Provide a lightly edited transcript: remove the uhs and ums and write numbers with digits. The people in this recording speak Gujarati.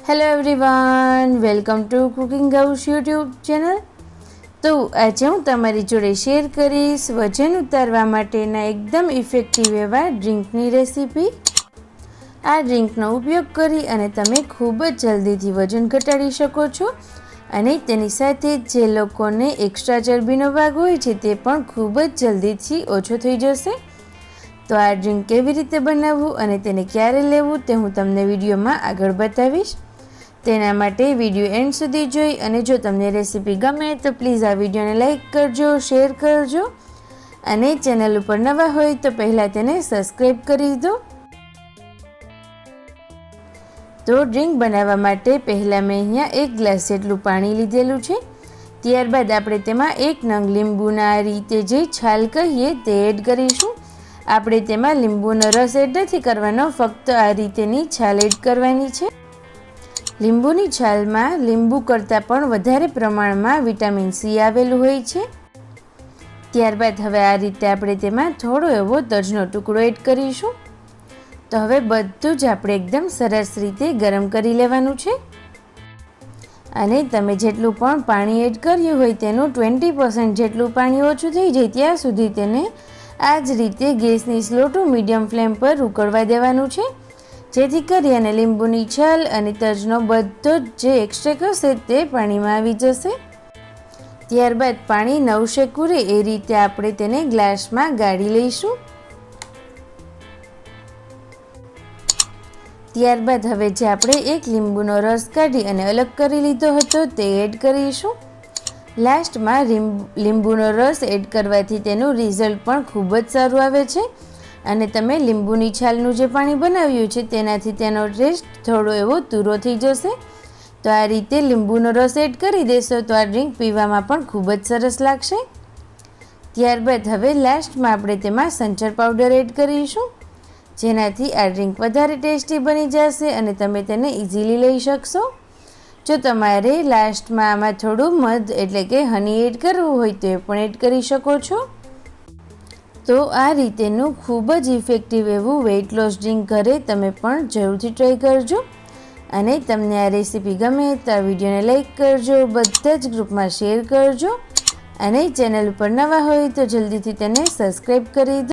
Hello everyone, welcome to cooking house YouTube channel. તો આજે હું તમારી જોડે શેર કરીશ વજન ઉતારવા માટેના એકદમ ઇફેક્ટિવ એવા ડ્રિંકની રેસીપી। આ ડ્રિંકનો ઉપયોગ કરી અને તમે ખૂબ જ જલ્દીથી વજન ઘટાડી શકો છો અને તેની સાથે જે લોકોને એક્સ્ટ્રા ચરબીનો ભાગ હોય છે તે પણ ખૂબ જ જલ્દીથી ઓછો થઈ જશે। તો આ ડ્રિંક કેવી રીતે બનાવવું અને તેને ક્યારે લેવું તે હું તમને વિડીયોમાં આગળ બતાવીશ। તેના માટે વિડીયો એન્ડ સુધી જોઈ અને જો તમને રેસીપી ગમે તો પ્લીઝ આ વિડીયોને લાઈક કરજો, શેર કરજો અને ચેનલ ઉપર નવા હોય તો પહેલાં તેને સબસ્ક્રાઈબ કરી દો। તો ડ્રિંક બનાવવા માટે પહેલાં મેં અહીંયા 1 ગ્લાસ જેટલું પાણી લીધેલું છે। ત્યારબાદ આપણે તેમાં 1 નંગ લીંબુના આ રીતે જે છાલ કહીએ તે એડ કરીશું। આપણે તેમાં લીંબુનો રસ એડ નથી કરવાનો, ફક્ત આ રીતેની છાલ એડ કરવાની છે। લીંબુની છાલમાં લીંબુ કરતાં પણ વધારે પ્રમાણમાં વિટામિન સી આવેલું હોય છે। ત્યારબાદ હવે આ રીતે આપણે તેમાં થોડો એવો તજનો ટુકડો એડ કરીશું। તો હવે બધું જ આપણે એકદમ સરસ રીતે ગરમ કરી લેવાનું છે અને તમે જેટલું પણ પાણી એડ કર્યું હોય તેનું 20% જેટલું પાણી ઓછું થઈ જાય ત્યાં સુધી તેને આ જ રીતે ગેસની સ્લો ટુ મીડિયમ ફ્લેમ પર ઉકળવા દેવાનું છે, જેથી કરી અને લીંબુની છાલ અને તજનો બધો જે એક્સ્ટ્રેક હશે તે પાણીમાં આવી જશે। ત્યારબાદ પાણી નવશેકું રહે એ રીતે આપણે તેને ગ્લાસમાં ગાળી લઈશું। ત્યારબાદ હવે જે આપણે 1 લીંબુનો રસ કાઢી અને અલગ કરી લીધો હતો તે એડ કરીશું। લાસ્ટમાં લીંબુનો રસ એડ કરવાથી તેનું રિઝલ્ટ પણ ખૂબ જ સારું આવે છે અને તમે લીંબુની છાલનું જે પાણી બનાવ્યું છે તેનાથી તેનો ટેસ્ટ થોડો એવો તૂરો થઈ જશે। તો આ રીતે લીંબુનો રસ એડ કરી દેશો તો આ ડ્રિંક પીવામાં પણ ખૂબ જ સરસ લાગશે। ત્યારબાદ હવે લાસ્ટમાં આપણે તેમાં સંચર પાવડર એડ કરીશું, જેનાથી આ ડ્રિંક વધારે ટેસ્ટી બની જશે અને તમે તેને ઇઝીલી લઈ શકશો। જો તમારે લાસ્ટમાં આમાં થોડું મધ એટલે કે હની એડ કરવું હોય તો એ પણ એડ કરી શકો છો। તો આ રીતેનું ખૂબ જ ઇફેક્ટિવ એવું વેઇટ લોસ ડ્રિંક ઘરે તમે પણ જરૂરથી ટ્રાય કરજો અને તમને આ રેસીપી ગમે તો આ વિડીયોને લાઈક કરજો, બધા જ ગ્રુપમાં શેર કરજો અને ચેનલ ઉપર નવા હોય તો જલ્દીથી તેને સબસ્ક્રાઈબ કરી દો।